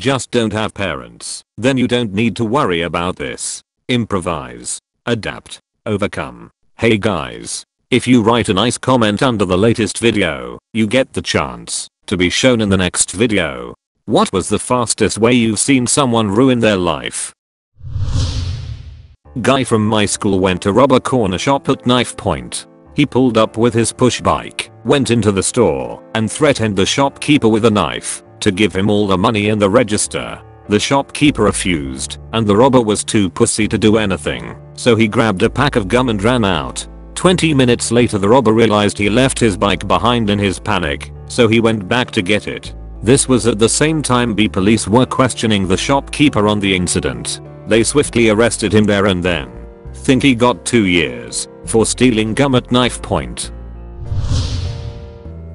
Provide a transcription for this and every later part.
just don't have parents, then you don't need to worry about this. Improvise, adapt, overcome. Hey guys, if you write a nice comment under the latest video, you get the chance to be shown in the next video. What was the fastest way you've seen someone ruin their life? Guy from my school went to rob a corner shop at knife point. He pulled up with his push bike, went into the store, and threatened the shopkeeper with a knife to give him all the money in the register. The shopkeeper refused, and the robber was too pussy to do anything, so he grabbed a pack of gum and ran out. 20 minutes later the robber realized he left his bike behind in his panic, so he went back to get it. This was at the same time the police were questioning the shopkeeper on the incident. They swiftly arrested him there and then. Think he got 2 years for stealing gum at knife point.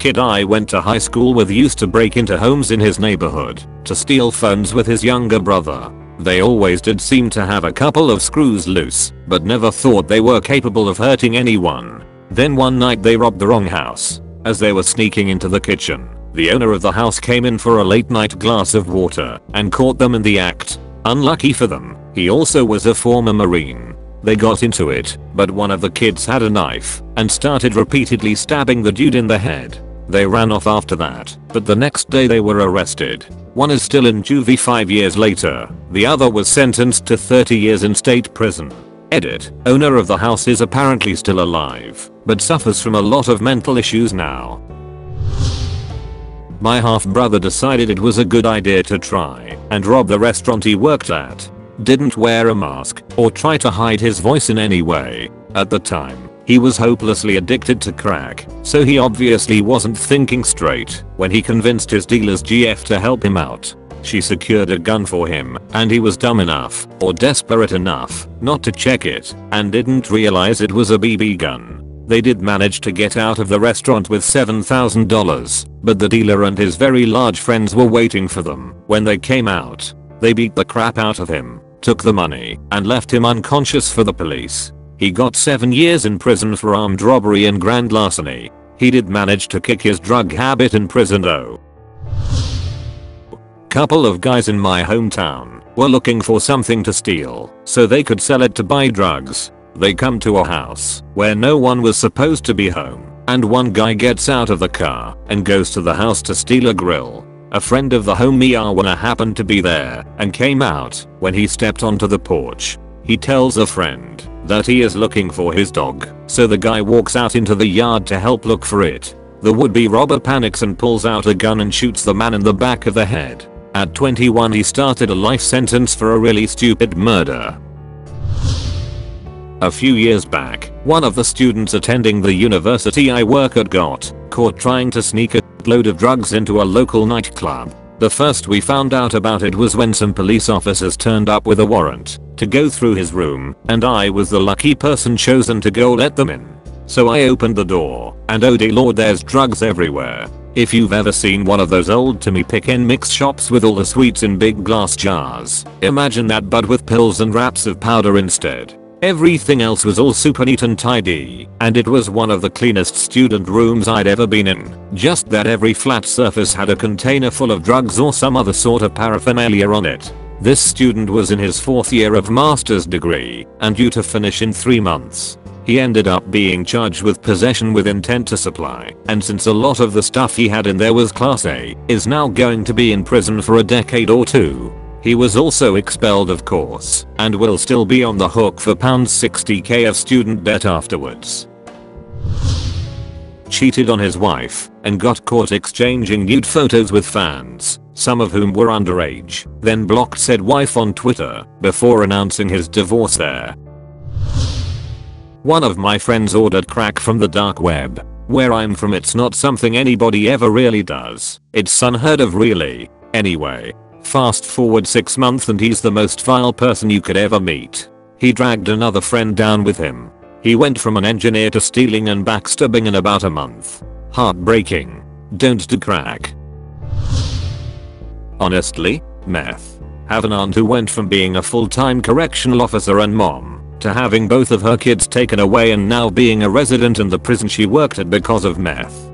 Kid I went to high school with used to break into homes in his neighborhood to steal phones with his younger brother. They always did seem to have a couple of screws loose, but never thought they were capable of hurting anyone. Then one night they robbed the wrong house. As they were sneaking into the kitchen, the owner of the house came in for a late night glass of water and caught them in the act. Unlucky for them, he also was a former Marine. They got into it, but one of the kids had a knife and started repeatedly stabbing the dude in the head. They ran off after that, but the next day they were arrested. One is still in juvie 5 years later, the other was sentenced to 30 years in state prison. Edit, owner of the house is apparently still alive, but suffers from a lot of mental issues now. My half brother decided it was a good idea to try and rob the restaurant he worked at. Didn't wear a mask or try to hide his voice in any way. At the time, he was hopelessly addicted to crack, so he obviously wasn't thinking straight when he convinced his dealer's GF to help him out. She secured a gun for him, and he was dumb enough or desperate enough not to check it and didn't realize it was a BB gun. They did manage to get out of the restaurant with $7,000, but the dealer and his very large friends were waiting for them. When they came out, they beat the crap out of him, took the money, and left him unconscious for the police. He got 7 years in prison for armed robbery and grand larceny. He did manage to kick his drug habit in prison though. Couple of guys in my hometown were looking for something to steal so they could sell it to buy drugs. They come to a house where no one was supposed to be home, and one guy gets out of the car and goes to the house to steal a grill. A friend of the homie Arwana happened to be there and came out when he stepped onto the porch. He tells a friend that he is looking for his dog, so the guy walks out into the yard to help look for it. The would-be robber panics and pulls out a gun and shoots the man in the back of the head. At 21 he started a life sentence for a really stupid murder. A few years back, one of the students attending the university I work at got caught trying to sneak a load of drugs into a local nightclub. The first we found out about it was when some police officers turned up with a warrant to go through his room, and I was the lucky person chosen to go let them in. So I opened the door, and oh dear lord, there's drugs everywhere. If you've ever seen one of those old Timmy Pick and Mix shops with all the sweets in big glass jars, imagine that but with pills and wraps of powder instead. Everything else was all super neat and tidy, and it was one of the cleanest student rooms I'd ever been in. Just that every flat surface had a container full of drugs or some other sort of paraphernalia on it. This student was in his 4th year of master's degree and due to finish in 3 months. He ended up being charged with possession with intent to supply, and since a lot of the stuff he had in there was class A, is now going to be in prison for a decade or 2. He was also expelled of course, and will still be on the hook for £60k of student debt afterwards. Cheated on his wife and got caught exchanging nude photos with fans, some of whom were underage, then blocked said wife on Twitter before announcing his divorce there. One of my friends ordered crack from the dark web. Where I'm from it's not something anybody ever really does. It's unheard of really. Anyway. Fast forward 6 months and he's the most vile person you could ever meet. He dragged another friend down with him. He went from an engineer to stealing and backstabbing in about a month. Heartbreaking. Don't do crack. Honestly, meth. Have an aunt who went from being a full-time correctional officer and mom to having both of her kids taken away and now being a resident in the prison she worked at because of meth.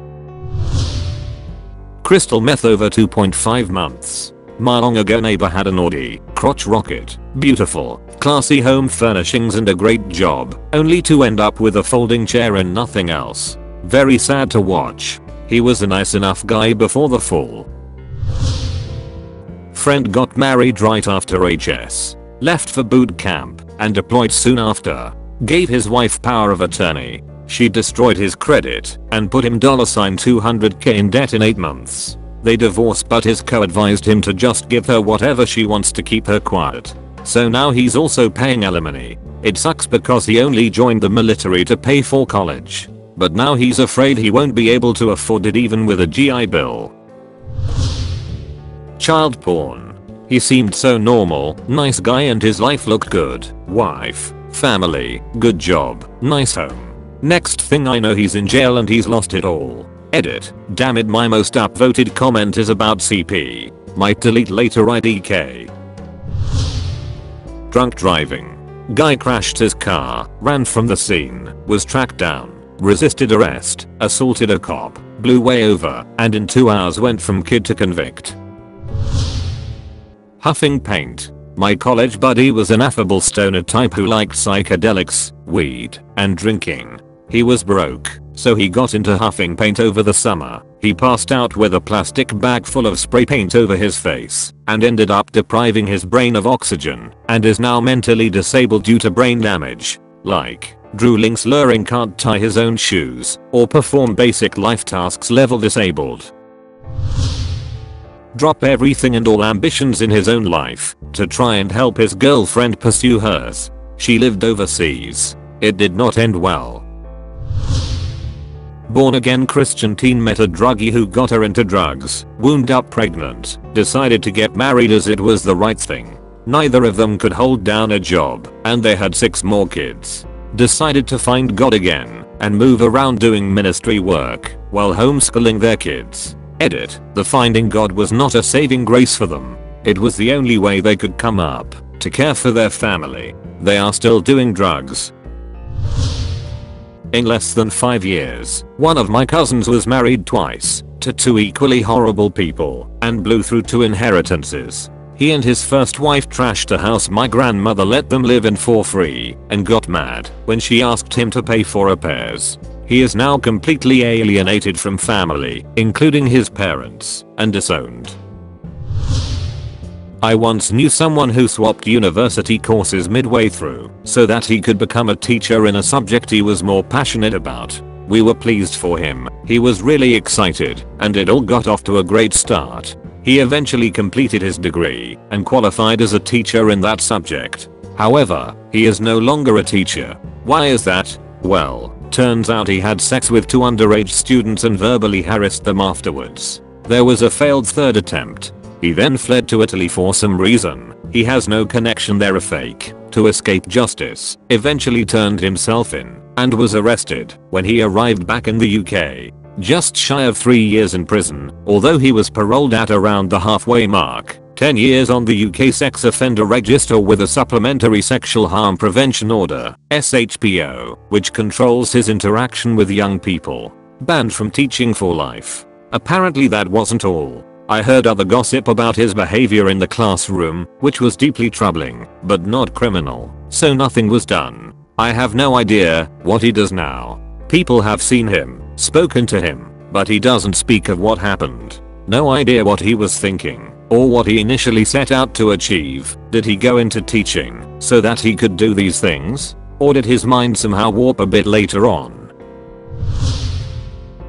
Crystal meth over 2.5 months. My long ago neighbor had an Audi, crotch rocket, beautiful, classy home furnishings and a great job, only to end up with a folding chair and nothing else. Very sad to watch. He was a nice enough guy before the fall. Friend got married right after HS. Left for boot camp and deployed soon after. Gave his wife power of attorney. She destroyed his credit and put him $200k in debt in 8 months. They divorced, but his co-advised him to just give her whatever she wants to keep her quiet. So now he's also paying alimony. It sucks because he only joined the military to pay for college. But now he's afraid he won't be able to afford it even with a GI Bill. Child porn. He seemed so normal, nice guy and his life looked good. Wife, family, good job, nice home. Next thing I know he's in jail and he's lost it all. Edit. Damn it, my most upvoted comment is about CP. Might delete later IDK. Drunk driving. Guy crashed his car, ran from the scene, was tracked down, resisted arrest, assaulted a cop, blew way over, and in 2 hours went from kid to convict. Huffing paint. My college buddy was an affable stoner type who liked psychedelics, weed, and drinking. He was broke, so he got into huffing paint over the summer. He passed out with a plastic bag full of spray paint over his face and ended up depriving his brain of oxygen and is now mentally disabled due to brain damage. Like, drooling, slurring, can't tie his own shoes or perform basic life tasks, level disabled. Drop everything and all ambitions in his own life to try and help his girlfriend pursue hers. She lived overseas. It did not end well. Born again Christian teen met a druggie who got her into drugs, wound up pregnant, decided to get married as it was the right thing. Neither of them could hold down a job and they had 6 more kids. Decided to find God again and move around doing ministry work while homeschooling their kids. Edit. The finding God was not a saving grace for them. It was the only way they could come up to care for their family. They are still doing drugs. In less than 5 years, one of my cousins was married twice to 2 equally horrible people and blew through 2 inheritances. He and his first wife trashed a house my grandmother let them live in for free and got mad when she asked him to pay for repairs. He is now completely alienated from family, including his parents, and disowned. I once knew someone who swapped university courses midway through so that he could become a teacher in a subject he was more passionate about. We were pleased for him. He was really excited and it all got off to a great start. He eventually completed his degree and qualified as a teacher in that subject. However, he is no longer a teacher. Why is that? Well, turns out he had sex with 2 underage students and verbally harassed them afterwards. There was a failed 3rd attempt. He then fled to Italy for some reason. He has no connection there, a fake, to escape justice. Eventually turned himself in and was arrested when he arrived back in the UK. Just shy of 3 years in prison, although he was paroled at around the halfway mark. 10 years on the UK sex offender register with a supplementary sexual harm prevention order, SHPO, which controls his interaction with young people. Banned from teaching for life. Apparently that wasn't all. I heard other gossip about his behavior in the classroom, which was deeply troubling, but not criminal, so nothing was done. I have no idea what he does now. People have seen him, spoken to him, but he doesn't speak of what happened. No idea what he was thinking, or what he initially set out to achieve. Did he go into teaching so that he could do these things? Or did his mind somehow warp a bit later on?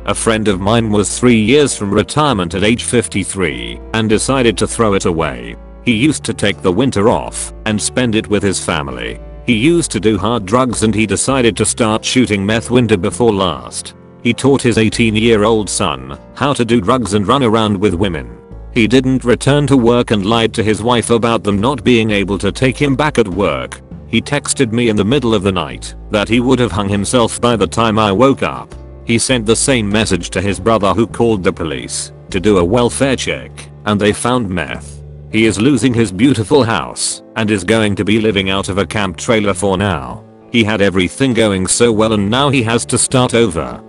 A friend of mine was 3 years from retirement at age 53 and decided to throw it away. He used to take the winter off and spend it with his family. He used to do hard drugs and he decided to start shooting meth winter before last. He taught his 18-year-old son how to do drugs and run around with women. He didn't return to work and lied to his wife about them not being able to take him back at work. He texted me in the middle of the night that he would have hung himself by the time I woke up. He sent the same message to his brother, who called the police to do a welfare check, and they found meth. He is losing his beautiful house and is going to be living out of a camp trailer for now. He had everything going so well and now he has to start over.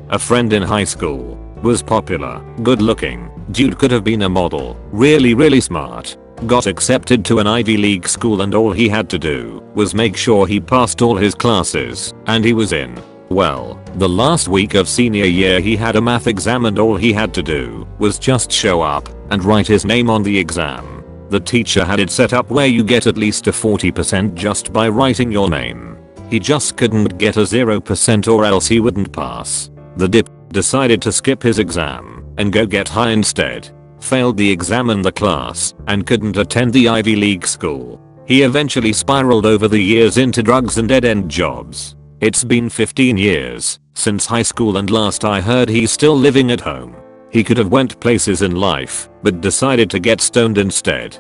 A friend in high school. Was popular, good looking, dude could have been a model, really smart. Got accepted to an Ivy League school and all he had to do was make sure he passed all his classes, and he was in. Well, the last week of senior year he had a math exam and all he had to do was just show up and write his name on the exam. The teacher had it set up where you get at least a 40% just by writing your name. He just couldn't get a 0% or else he wouldn't pass. The dip decided to skip his exam and go get high instead. Failed the exam in the class and couldn't attend the Ivy League school. He eventually spiraled over the years into drugs and dead-end jobs. It's been 15 years since high school and last I heard he's still living at home. He could have went places in life but decided to get stoned instead.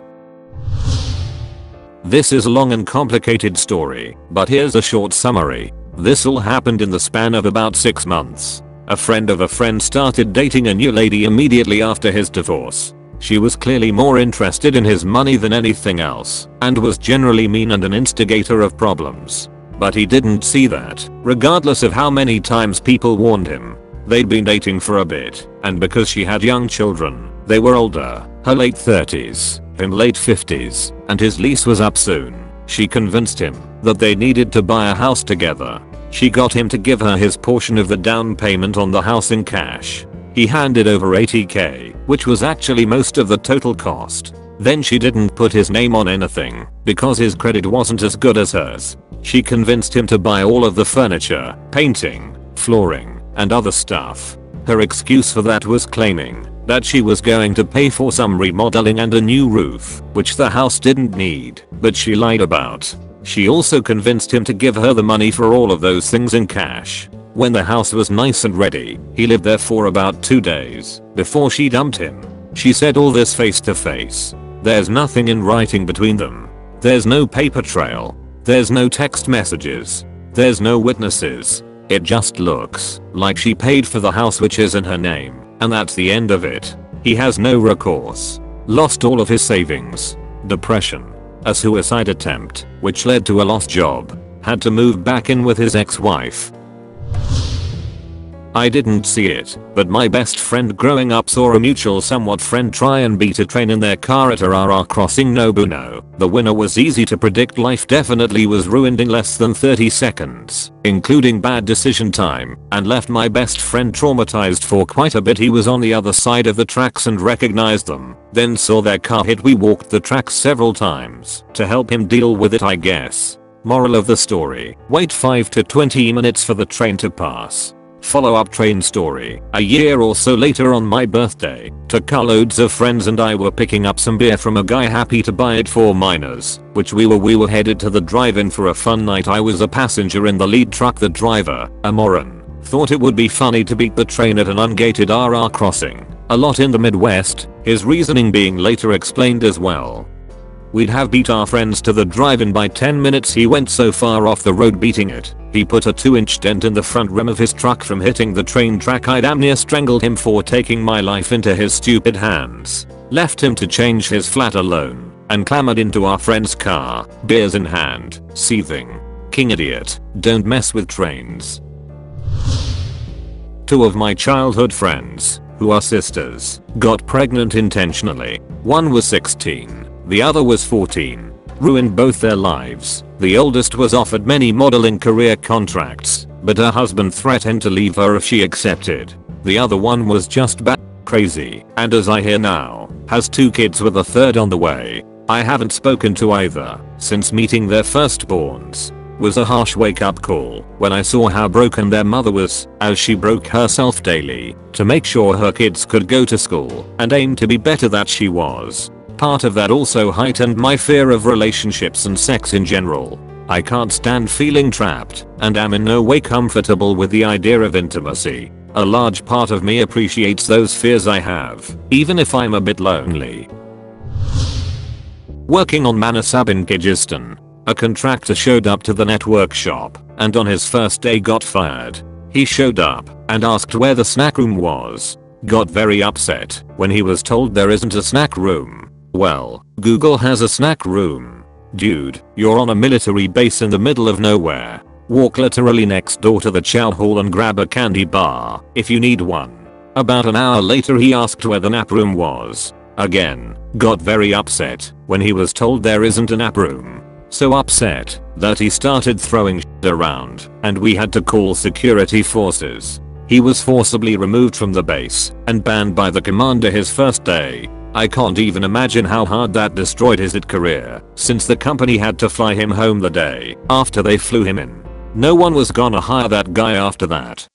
This is a long and complicated story, but here's a short summary. This all happened in the span of about 6 months. A friend of a friend started dating a new lady immediately after his divorce. She was clearly more interested in his money than anything else, and was generally mean and an instigator of problems. But he didn't see that, regardless of how many times people warned him. They'd been dating for a bit, and because she had young children, they were older, her late 30s, him late 50s, and his lease was up soon. She convinced him that they needed to buy a house together. She got him to give her his portion of the down payment on the house in cash. He handed over $80k, which was actually most of the total cost. Then she didn't put his name on anything because his credit wasn't as good as hers. She convinced him to buy all of the furniture, painting, flooring, and other stuff. Her excuse for that was claiming that she was going to pay for some remodeling and a new roof, which the house didn't need, but she lied about. She also convinced him to give her the money for all of those things in cash. When the house was nice and ready, he lived there for about 2 days before she dumped him. She said all this face to face. There's nothing in writing between them. There's no paper trail. There's no text messages. There's no witnesses. It just looks like she paid for the house which is in her name, and that's the end of it. He has no recourse. Lost all of his savings. Depression. A suicide attempt, which led to a lost job. Had to move back in with his ex-wife. I didn't see it, but my best friend growing up saw a mutual somewhat friend try and beat a train in their car at Arara crossing Nobuno. The winner was easy to predict. Life definitely was ruined in less than 30 seconds, including bad decision time, and left my best friend traumatized for quite a bit. He was on the other side of the tracks and recognized them, then saw their car hit. We walked the tracks several times to help him deal with it, I guess. Moral of the story: wait 5 to 20 minutes for the train to pass. Follow-up train story: a year or so later on my birthday, took carloads of friends and I were picking up some beer from a guy happy to buy it for minors, which we were headed to the drive-in for a fun night. I was a passenger in the lead truck. The driver, a moron, thought it would be funny to beat the train at an ungated RR crossing, a lot in the Midwest, his reasoning being later explained as well. We'd have beat our friends to the drive-in by 10 minutes. He went so far off the road beating it, he put a 2-inch dent in the front rim of his truck from hitting the train track. I damn near strangled him for taking my life into his stupid hands. Left him to change his flat alone, and clambered into our friend's car, beers in hand, seething. King idiot, don't mess with trains. 2 of my childhood friends, who are sisters, got pregnant intentionally. One was 16. The other was 14. Ruined both their lives. The oldest was offered many modeling career contracts, but her husband threatened to leave her if she accepted. The other one was just crazy, and as I hear now, has 2 kids with a third on the way. I haven't spoken to either since meeting their firstborns. Was a harsh wake-up call when I saw how broken their mother was, as she broke herself daily to make sure her kids could go to school and aim to be better than she was. Part of that also heightened my fear of relationships and sex in general. I can't stand feeling trapped, and am in no way comfortable with the idea of intimacy. A large part of me appreciates those fears I have, even if I'm a bit lonely. Working on Manasab in Kyrgyzstan, a contractor showed up to the network shop, and on his first day got fired. He showed up and asked where the snack room was. Got very upset when he was told there isn't a snack room. Well, Google has a snack room. Dude, you're on a military base in the middle of nowhere. Walk literally next door to the chow hall and grab a candy bar if you need one. About an hour later he asked where the nap room was. Again, got very upset when he was told there isn't a nap room. So upset that he started throwing shit around and we had to call security forces. He was forcibly removed from the base and banned by the commander his first day. I can't even imagine how hard that destroyed his career, since the company had to fly him home the day after they flew him in. No one was gonna hire that guy after that.